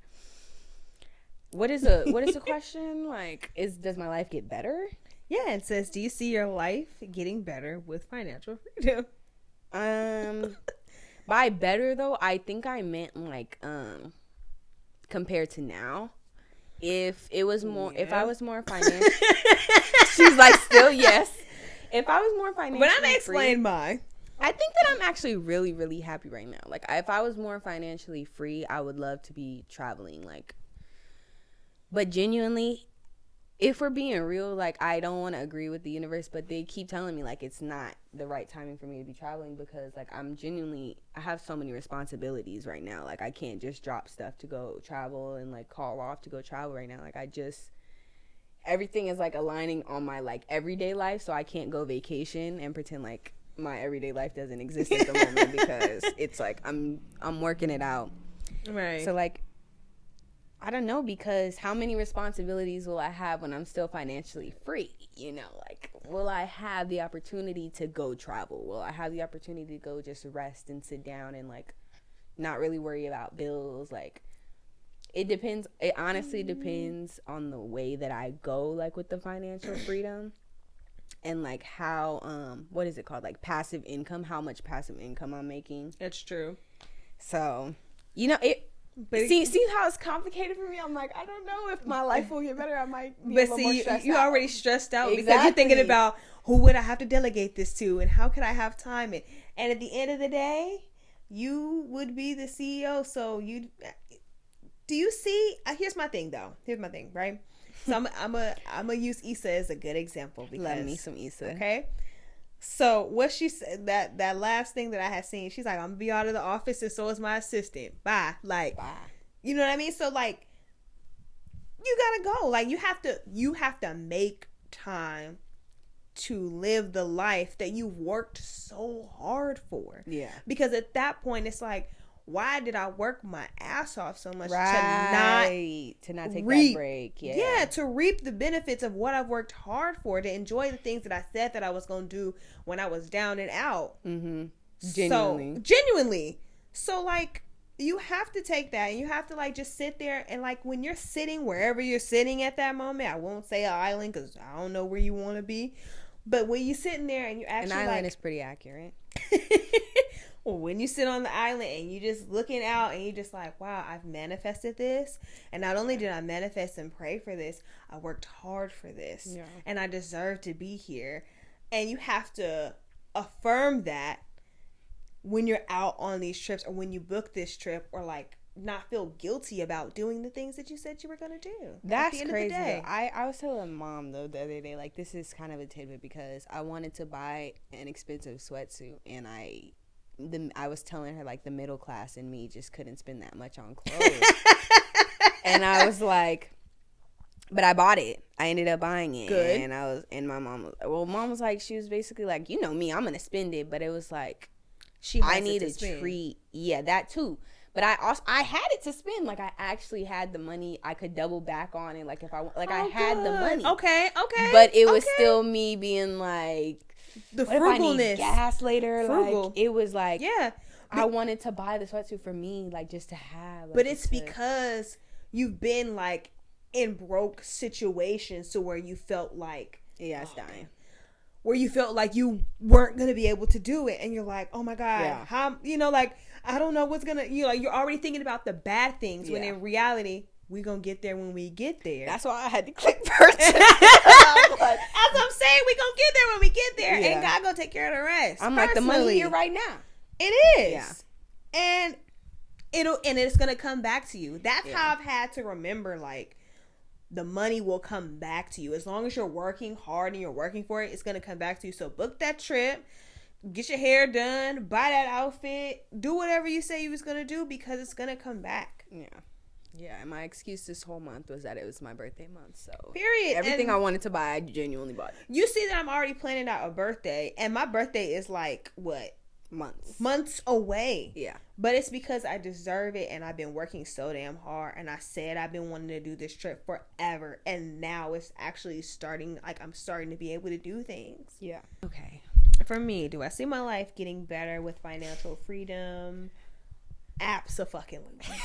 Speaker 1: what is the question? Like, does my life get better?
Speaker 2: Yeah, it says, do you see your life getting better with financial freedom?
Speaker 1: By better though, I think I meant like compared to now. If it was more, if I was more financial, she's like still yes. If I was more financially,
Speaker 2: but I'm gonna explain mine.
Speaker 1: I think that I'm actually really, really happy right now. Like if I was more financially free, I would love to be traveling. Like, but genuinely, if we're being real, like I don't want to agree with the universe, but they keep telling me like it's not the right timing for me to be traveling because like I have so many responsibilities right now. Like I can't just drop stuff to go travel and like call off to go travel right now. Like everything is like aligning on my like everyday life, so I can't go vacation and pretend like my everyday life doesn't exist at the moment because it's like I'm working it out.
Speaker 2: Right.
Speaker 1: So like I don't know, because how many responsibilities will I have when I'm still financially free? You know, like, will I have the opportunity to go travel? Will I have the opportunity to go just rest and sit down and, like, not really worry about bills? Like, it depends. It honestly depends on the way that I go, like, with the financial freedom. And, like, how, what is it called? Like, passive income, how much passive income I'm making.
Speaker 2: That's true.
Speaker 1: So, you know, But see how it's complicated for me? I'm like, I don't know if my life will get better. I might be a little more stressed out.
Speaker 2: You're already stressed out
Speaker 1: Exactly.
Speaker 2: Because you're thinking about who would I have to delegate this to and how could I have time? And at the end of the day, you would be the CEO. So do you see? Here's my thing, though. Here's my thing, right? So I'm gonna use Issa as a good example. Because,
Speaker 1: love me some Issa.
Speaker 2: Okay. So what she said, that last thing that I had seen, she's like, I'm gonna be out of the office and so is my assistant. Bye. Like, bye. You know what I mean? So like, you gotta go. Like you have to make time to live the life that you've worked so hard for.
Speaker 1: Yeah.
Speaker 2: Because at that point, it's like, why did I work my ass off so much to not take that break? Yeah, to reap the benefits of what I've worked hard for, to enjoy the things that I said that I was going to do when I was down and out.
Speaker 1: Mm-hmm.
Speaker 2: Genuinely. So, like, you have to take that and you have to, like, just sit there and, like, when you're sitting wherever you're sitting at that moment, I won't say an island because I don't know where you want to be, but when you're sitting there and you're actually,
Speaker 1: an island is pretty accurate.
Speaker 2: Well, when you sit on the island and you just looking out and you just like, wow, I've manifested this. And not only did I manifest and pray for this, I worked hard for this. Yeah. And I deserve to be here. And you have to affirm that when you're out on these trips or when you book this trip, or like not feel guilty about doing the things that you said you were going to do.
Speaker 1: That's crazy. I was telling Mom, though, the other day, like, this is kind of a tidbit because I wanted to buy an expensive sweatsuit and I was telling her, like, the middle class in me just couldn't spend that much on clothes. And I was like, but I bought it. I ended up buying it.
Speaker 2: Good.
Speaker 1: And my mom was like, she was basically like, you know me, I'm going to spend it. But it was like, I need a treat. Yeah, that too. But I had it to spend. Like, I actually had the money. I could double back on it. Like, if I had the money.
Speaker 2: Okay.
Speaker 1: But it was still me being like,
Speaker 2: the
Speaker 1: what
Speaker 2: frugalness.
Speaker 1: If I need gas later?
Speaker 2: Frugal.
Speaker 1: Like, it was like,
Speaker 2: yeah,
Speaker 1: I wanted to buy the sweatsuit for me, like, just to have. Like,
Speaker 2: but it's because you've been like in broke situations to where you felt like,
Speaker 1: yeah, it's dying.
Speaker 2: Where you felt like you weren't gonna be able to do it, and you're like, oh my god, how, you know, like, I don't know what's gonna, you know, you're already thinking about the bad things when in reality, we're gonna get there when we get there.
Speaker 1: That's why I had to click purchase.
Speaker 2: As I'm saying, we gonna get there when we get there, and God gonna take care of the rest.
Speaker 1: I'm like, the money here right now.
Speaker 2: It is, and it's gonna come back to you. That's how I've had to remember, like, the money will come back to you as long as you're working hard and you're working for it. It's gonna come back to you. So book that trip, get your hair done, buy that outfit, do whatever you say you was gonna do, because it's gonna come back.
Speaker 1: Yeah. Yeah, and my excuse this whole month was that it was my birthday month. So
Speaker 2: period.
Speaker 1: Everything
Speaker 2: and
Speaker 1: I wanted to buy, I genuinely bought.
Speaker 2: You see that I'm already planning out a birthday, and my birthday is like what? Months away.
Speaker 1: Yeah.
Speaker 2: But it's because I deserve it, and I've been working so damn hard, and I said I've been wanting to do this trip forever, and now it's actually starting. Like, I'm starting to be able to do things.
Speaker 1: Yeah. Okay.
Speaker 2: For me, do I see my life getting better with financial freedom? Abso-fucking-lutely.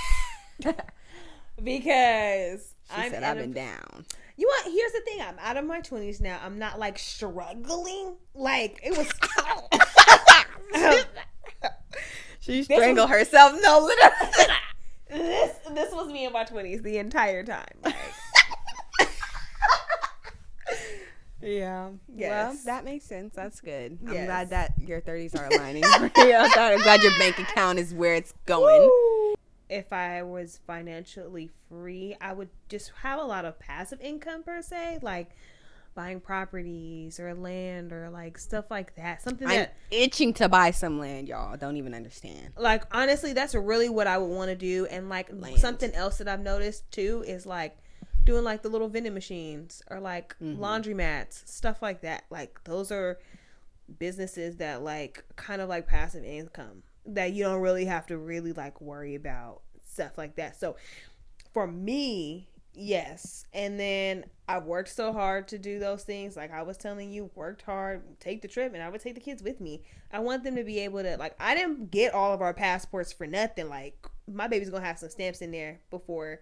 Speaker 2: Because
Speaker 1: I've been down.
Speaker 2: You know what? Here's the thing. I'm out of my 20s now. I'm not like struggling. Like, it was.
Speaker 1: She strangled herself. No, literally.
Speaker 2: This was me in my 20s the entire time. Like.
Speaker 1: Yeah.
Speaker 2: Yes.
Speaker 1: Well, that makes sense. That's good.
Speaker 2: Yes.
Speaker 1: I'm glad that your 30s are aligning. I'm glad your bank account is where it's going.
Speaker 2: Woo! If I was financially free, I would just have a lot of passive income per se, like buying properties or land or like stuff like that. Something
Speaker 1: I'm itching to buy some land, y'all. Don't even understand.
Speaker 2: Like, honestly, that's really what I would want to do. And like land. Something else that I've noticed too is like doing like the little vending machines or like laundromats, stuff like that. Like, those are businesses that like kind of like passive income that you don't really have to really like worry about, stuff like that. So for me, yes. And then I worked so hard to do those things. Like I was telling you, worked hard, take the trip, and I would take the kids with me. I want them to be able to, like, I didn't get all of our passports for nothing. Like, my baby's gonna have some stamps in there before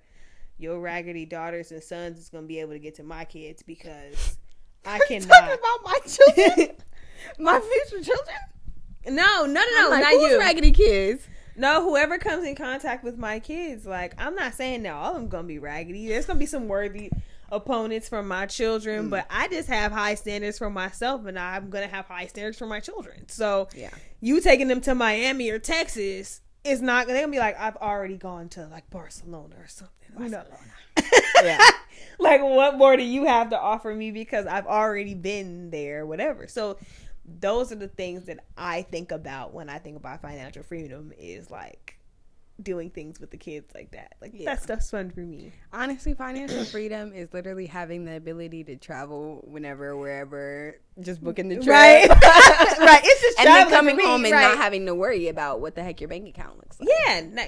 Speaker 2: your raggedy daughters and sons is gonna be able to get to my kids, because I cannot.
Speaker 1: Talking about my children, my future children.
Speaker 2: No, like, not
Speaker 1: who's
Speaker 2: you.
Speaker 1: Raggedy kids.
Speaker 2: No, whoever comes in contact with my kids, like, I'm not saying that all of them gonna be raggedy. There's gonna be some worthy opponents from my children, but I just have high standards for myself, and I'm gonna have high standards for my children. So, yeah, you taking them to Miami or Texas is not. They're gonna be like, I've already gone to like Barcelona or something. Barcelona. Yeah. Like, what more do you have to offer me? Because I've already been there, whatever. So those are the things that I think about when I think about financial freedom, is like doing things with the kids like that. Like, that stuff's fun for me.
Speaker 1: Honestly, financial freedom is literally having the ability to travel whenever, wherever, just booking the trip.
Speaker 2: Right. Right. It's just
Speaker 1: and then coming home and not having to worry about what the heck your bank account looks like.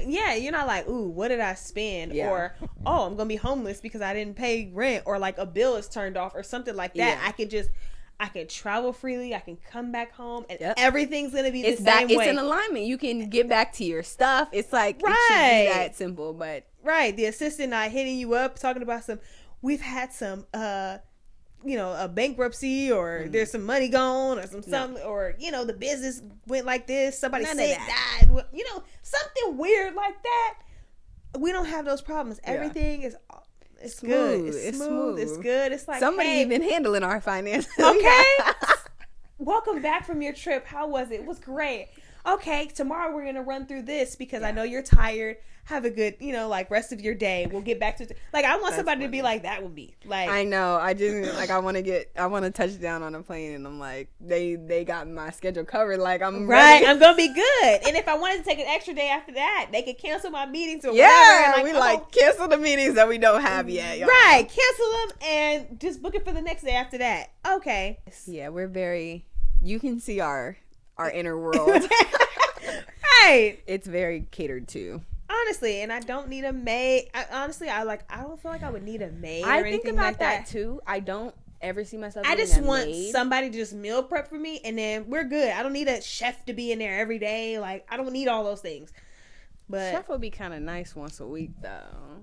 Speaker 2: Yeah. You're not like, ooh, what did I spend? Yeah. Or, oh, I'm going to be homeless because I didn't pay rent, or like a bill is turned off or something like that. Yeah. I can travel freely. I can come back home, and everything's going to be the same way.
Speaker 1: It's an alignment. You can get back to your stuff. It's like, it should be that simple, but.
Speaker 2: Right. The assistant not hitting you up, talking about we've had some, a bankruptcy, or there's some money gone, or something, or, the business went like this. Somebody died. Something weird like that. We don't have those problems. Everything is It's good. It's smooth. It's good. It's like,
Speaker 1: somebody's been handling our finances.
Speaker 2: Okay. Welcome back from your trip. How was it? It was great. Okay, tomorrow we're gonna run through this because I know you're tired. Have a good, rest of your day. We'll get back to it. Like, I want somebody to be like that with me. Like,
Speaker 1: I know. I just I want to touch down on a plane, and I'm like, they got my schedule covered. Like, I'm ready.
Speaker 2: I'm gonna be good. And if I wanted to take an extra day after that, they could cancel my meetings or whatever.
Speaker 1: Yeah, we cancel the meetings that we don't have yet. Y'all.
Speaker 2: Right, cancel them and just book it for the next day after that. Okay.
Speaker 1: Yeah, we're very. You can see our inner world.
Speaker 2: Right.
Speaker 1: It's very catered to.
Speaker 2: Honestly, and I don't need a maid. I don't feel like I would need a maid.
Speaker 1: I think about that too. I don't ever see myself.
Speaker 2: I just want somebody to just meal prep for me, and then we're good. I don't need a chef to be in there every day. Like, I don't need all those things. But
Speaker 1: chef would be kind of nice once a week, though.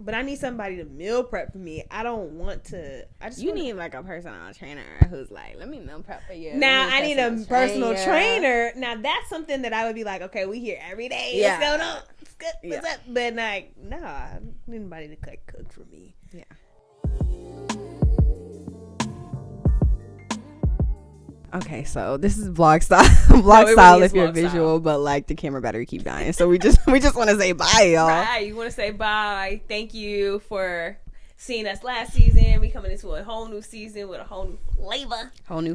Speaker 2: But I need somebody to meal prep for me. I don't want to.
Speaker 1: You need like a personal trainer who's like, let me meal prep for you.
Speaker 2: Now I need a personal trainer. Now that's something that I would be like, okay, we here every day. Yeah. What's going on? What's up? But like, no, I don't need anybody to cook for me.
Speaker 1: Yeah. Okay, so this is vlog style. Really if you're visual, but like the camera battery keep dying. So we just want to say bye, y'all.
Speaker 2: Right, you want to say bye. Thank you for seeing us last season. We coming into a whole new season with a whole new flavor.
Speaker 1: Whole new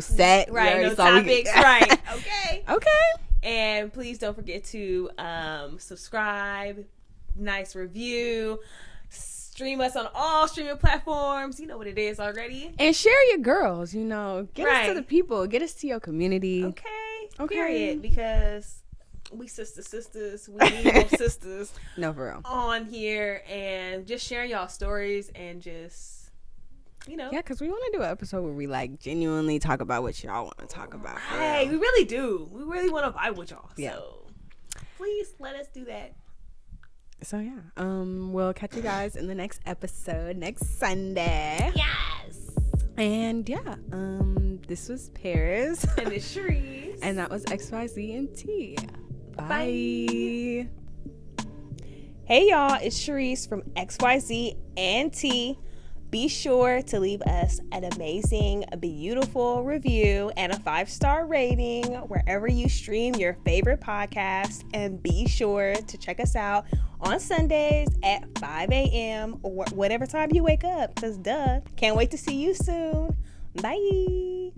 Speaker 1: set.
Speaker 2: Right, no topics. Right. Okay.
Speaker 1: Okay.
Speaker 2: And please don't forget to subscribe, nice review. Stream us on all streaming platforms. You know what it is already.
Speaker 1: And share your girls, you know. Get us to the people. Get us to your community.
Speaker 2: Okay. Period. Because we sisters. We need more sisters.
Speaker 1: No, for real.
Speaker 2: On here and just sharing y'all stories and just, you know.
Speaker 1: Yeah, because we want to do an episode where we like genuinely talk about what y'all want to talk about.
Speaker 2: Hey, we really do. We really want to vibe with y'all.
Speaker 1: Yeah.
Speaker 2: So please let us do that.
Speaker 1: So yeah, we'll catch you guys in the next episode next Sunday.
Speaker 2: Yes.
Speaker 1: And yeah, this was Perris.
Speaker 2: And it's Sherise.
Speaker 1: And that was XYZ and Tea. Bye.
Speaker 2: Bye. Hey y'all, it's Sherise from XYZ and Tea. Be sure to leave us an amazing, beautiful review and a 5-star rating wherever you stream your favorite podcast. And be sure to check us out on Sundays at 5 a.m. or whatever time you wake up, because duh, can't wait to see you soon. Bye.